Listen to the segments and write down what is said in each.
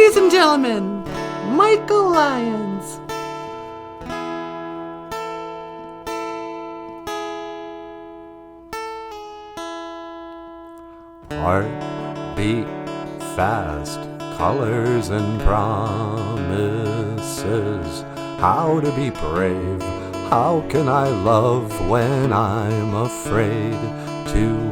Ladies and gentlemen, Michael Lyons. Heart beat fast, colors and promises. How to be brave, how can I love when I'm afraid to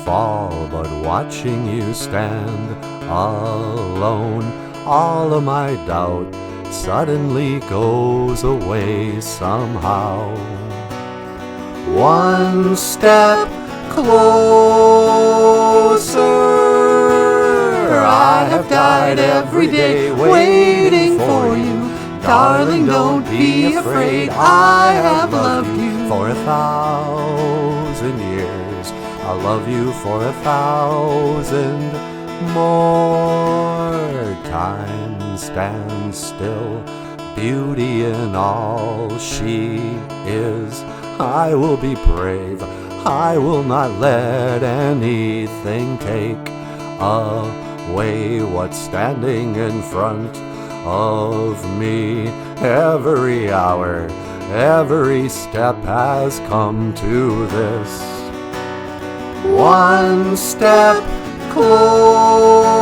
fall? But watching you stand alone, all of my doubt suddenly goes away somehow. One step closer, I have died every day waiting for you. Darling, don't be afraid, I have loved you for 1,000 years. I'll love you for 1,000 more. Time stands still, beauty in all she is. I will be brave, I will not let anything take away what's standing in front of me. Every hour, every step has come to this. One step closer,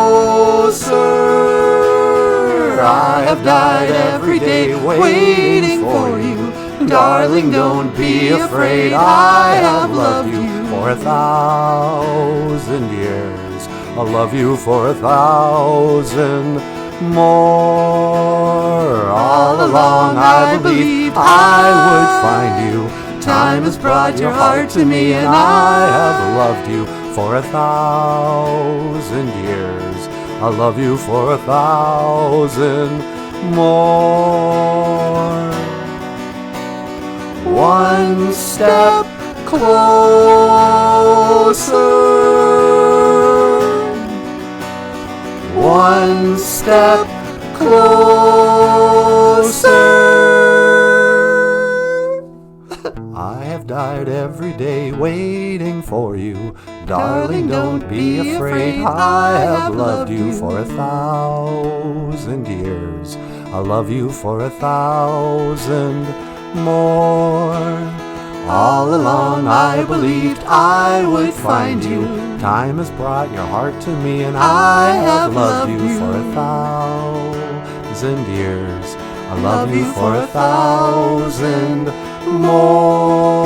I have died every day waiting for you. Darling, don't be afraid, I have loved you for 1,000 years. I'll love you for 1,000 more. All along I believed I would find you. Time has brought your heart to me, and I have loved you for 1,000 years. I'll love you for 1,000 more. One step closer, one step closer. I have died every day waiting for you. Darling, don't be afraid, I have loved you for 1,000 years. I'll love you for 1,000 more. All along I believed I would find you. Time has brought your heart to me, and I have loved you for 1,000 years. I love you for 1,000 more.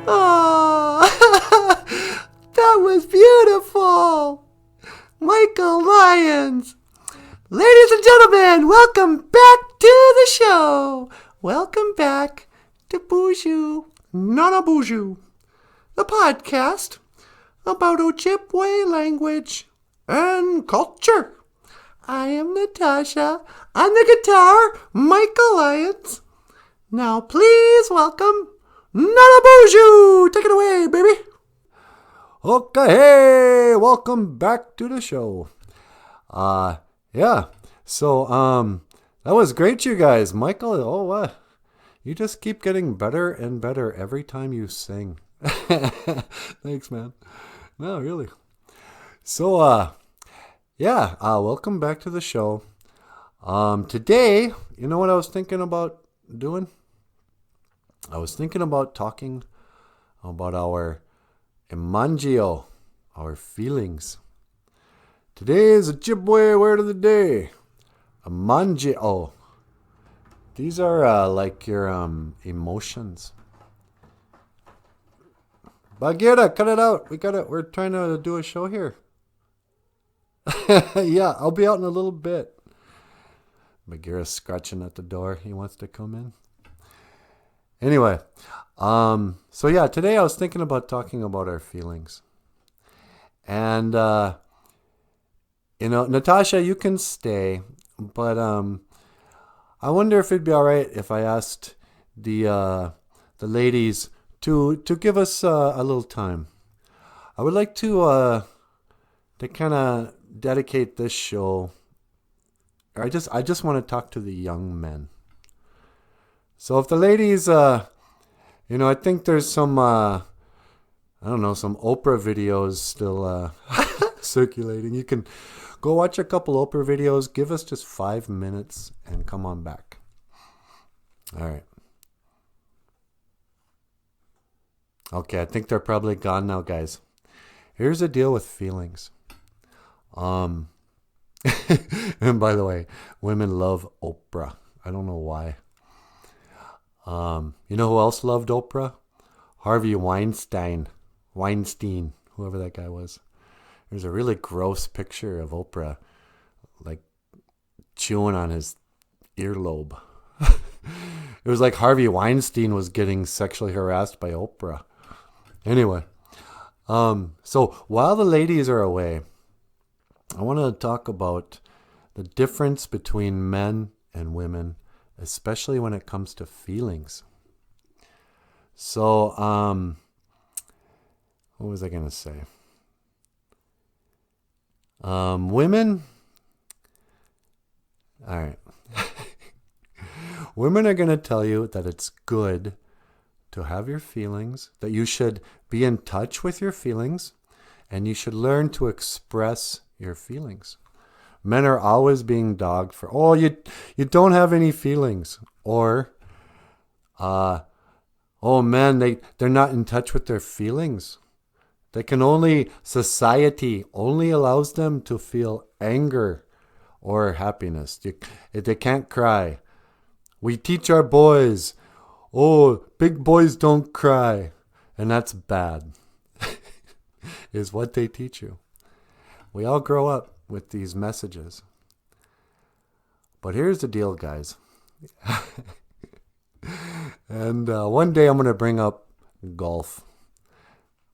Oh, that was beautiful. Michael Lyons. Ladies and gentlemen, welcome back to the show. Welcome back to BOOZHOO, NANABOOZHOO, the podcast about Ojibwe language and culture. I am Natasha. On the guitar, Michael Lyons. Now please welcome NANABOOZHOO. Take it away, baby. Okay, hey, welcome back to the show. Yeah, so, that was great, you guys. Michael, oh, what? You just keep getting better and better every time you sing. Thanks, man. No, really. So, yeah, welcome back to the show. Today, you know what I was thinking about doing? I was thinking about talking about our Imangio, our feelings. Today is Ojibwe word of the day. Imangio. These are like your emotions. Bagheera, cut it out. We're trying to do a show here. Yeah, I'll be out in a little bit. Bagheera's scratching at the door. He wants to come in. Anyway, so yeah, today I was thinking about talking about our feelings. And Natasha, you can stay, but I wonder if it'd be all right if I asked the ladies to give us a little time. I would like to kind of dedicate this show. I just want to talk to the young men. So if the ladies, I think there's some I don't know, some Oprah videos still circulating. You can go watch a couple Oprah videos. Give us just 5 minutes and come on back. All right. Okay, I think they're probably gone now, guys. Here's the deal with feelings. And by the way, women love Oprah. I don't know why. You know who else loved Oprah? Harvey Weinstein, whoever that guy was. There's a really gross picture of Oprah, like chewing on his earlobe. It was like Harvey Weinstein was getting sexually harassed by Oprah. Anyway, so while the ladies are away, I want to talk about the difference between men and women, especially when it comes to feelings. So, what was I going to say? Women, all right. Women are going to tell you that it's good to have your feelings, that you should be in touch with your feelings, and you should learn to express your feelings. Men are always being dogged for, oh, you don't have any feelings. Or, oh, men, they're not in touch with their feelings. They can society only allows them to feel anger or happiness. They can't cry. We teach our boys, oh, big boys don't cry. And that's bad, is what they teach you. We all grow up with these messages. But here's the deal, guys. And one day I'm going to bring up golf.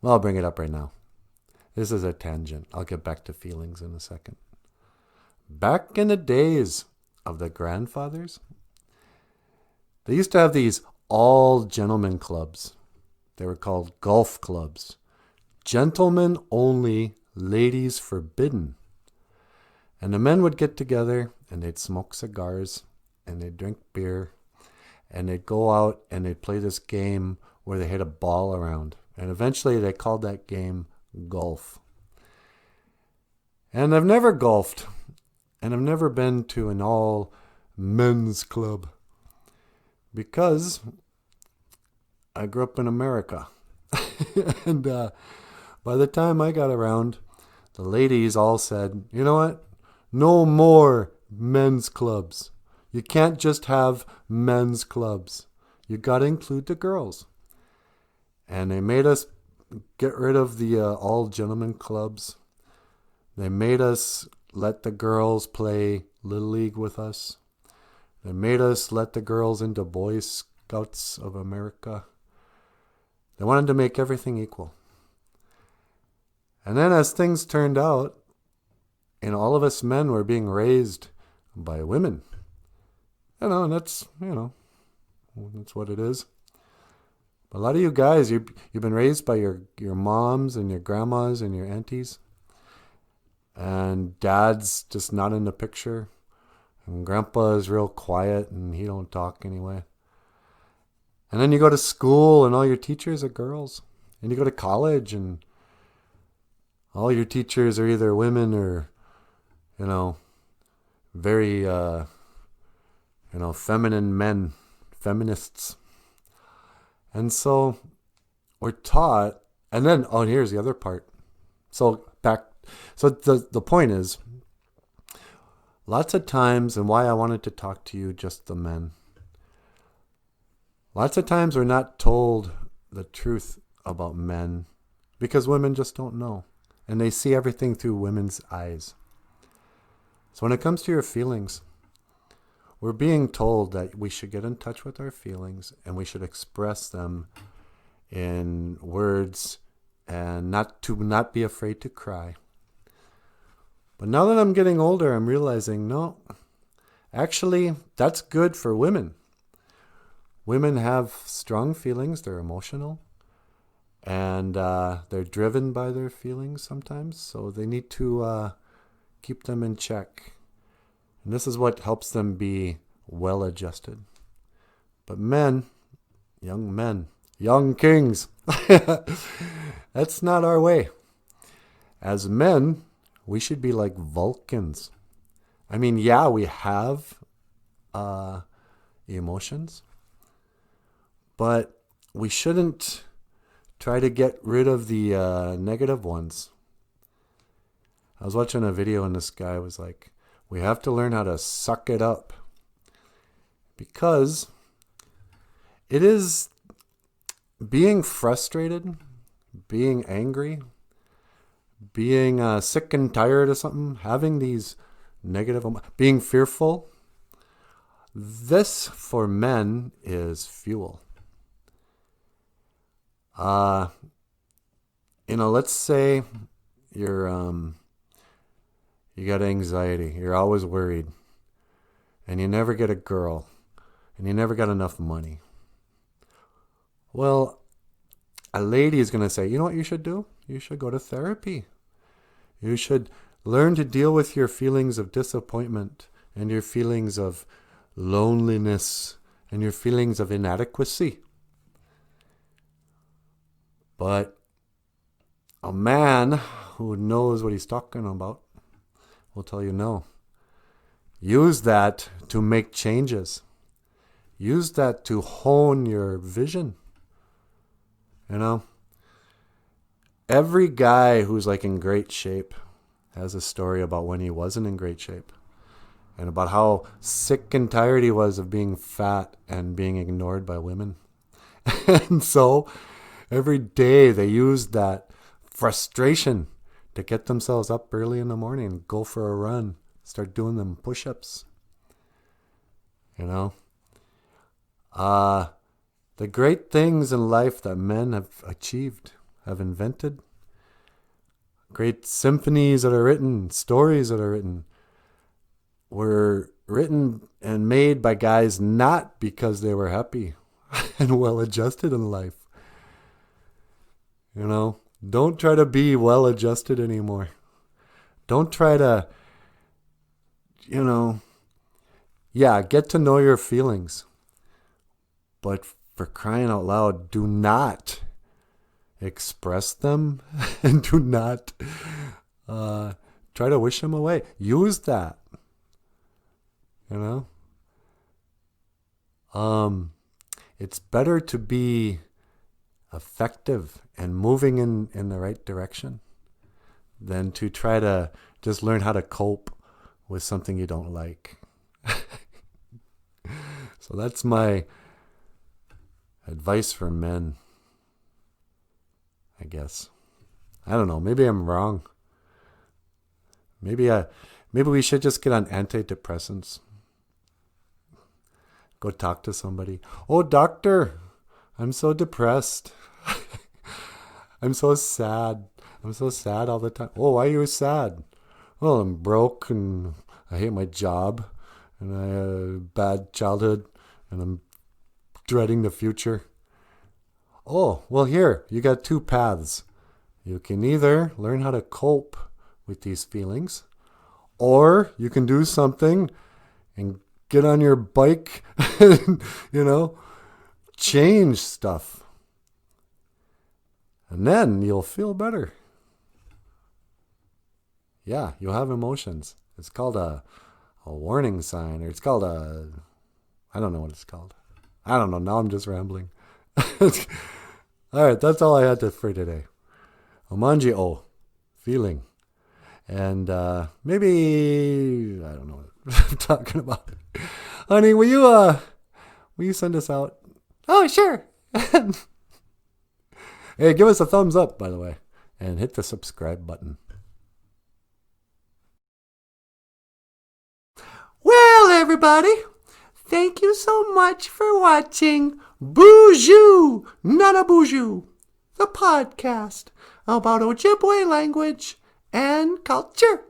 Well, I'll bring it up right now. This is a tangent. I'll get back to feelings in a second. Back in the days of the grandfathers, they used to have these all gentlemen clubs. They were called golf clubs. Gentlemen only, ladies forbidden. And the men would get together and they'd smoke cigars and they'd drink beer and they'd go out and they'd play this game where they hit a ball around. And eventually they called that game golf. And I've never golfed. And I've never been to an all men's club. Because I grew up in America. And by the time I got around, the ladies all said, you know what? No more men's clubs. You can't just have men's clubs. You got to include the girls. And they made us get rid of the all gentlemen clubs. They made us let the girls play Little League with us. They made us let the girls into Boy Scouts of America. They wanted to make everything equal. And then as things turned out, all of us men were being raised by women. And that's what it is. But a lot of you guys, you've been raised by your moms and your grandmas and your aunties. And dad's just not in the picture. And grandpa is real quiet and he don't talk anyway. And then you go to school and all your teachers are girls. And you go to college and all your teachers are either women or, very, feminine men, feminists. And so we're taught, and then, here's the other part. So the point is, lots of times, and why I wanted to talk to you, just the men. Lots of times we're not told the truth about men because women just don't know. And they see everything through women's eyes. So when it comes to your feelings, we're being told that we should get in touch with our feelings and we should express them in words and not be afraid to cry. But now that I'm getting older, I'm realizing, no, actually, that's good for women. Women have strong feelings. They're emotional. And they're driven by their feelings sometimes. So they need to keep them in check. And this is what helps them be well-adjusted. But men, young men, young kings. That's not our way. As men, we should be like Vulcans. I mean, yeah, we have emotions, but we shouldn't try to get rid of the negative ones. I was watching a video and this guy was like, we have to learn how to suck it up, because it is being frustrated, being angry, being sick and tired of something, having these negative, being fearful. This for men is fuel. Let's say you got anxiety, you're always worried, and you never get a girl, and you never got enough money. Well, a lady is going to say, you know what you should do? You should go to therapy. You should learn to deal with your feelings of disappointment and your feelings of loneliness and your feelings of inadequacy. But a man who knows what he's talking about will tell you no. Use that to make changes. Use that to hone your vision. You know, every guy who's like in great shape has a story about when he wasn't in great shape and about how sick and tired he was of being fat and being ignored by women. And so every day they used that frustration to get themselves up early in the morning, go for a run, start doing them push-ups. You know, the great things in life that men have achieved, have invented, great symphonies that are written, stories that are written, were written and made by guys not because they were happy and well-adjusted in life. You know, don't try to be well-adjusted anymore. Don't try to, get to know your feelings. But for crying out loud, do not express them and do not try to wish them away. Use that. It's better to be effective and moving in the right direction than to try to just learn how to cope with something you don't like. So that's my advice for men, I guess. I don't know. Maybe I'm wrong. Maybe we should just get on antidepressants. Go talk to somebody. Oh, doctor, I'm so depressed. I'm so sad. I'm so sad all the time. Oh, why are you sad? Well, I'm broke and I hate my job and I had a bad childhood and I'm dreading the future. Oh, well, here, you got two paths. You can either learn how to cope with these feelings, or you can do something and get on your bike and, change stuff. And then you'll feel better. Yeah, you'll have emotions. It's called a warning sign, or it's called I don't know what it's called. I don't know. Now I'm just rambling. All right, that's all I had for today. Omanji o, feeling. And maybe, I don't know what I'm talking about. Honey, will you send us out? Oh, sure. Hey, give us a thumbs up, by the way, and hit the subscribe button. Well, everybody, thank you so much for watching BOOZHOO, NANABOOZHOO, the podcast about Ojibwe language and culture.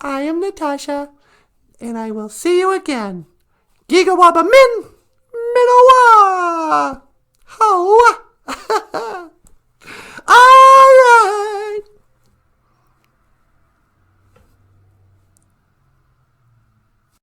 I am Natasha, and I will see you again. Gigawaba min, minawa! Hawa!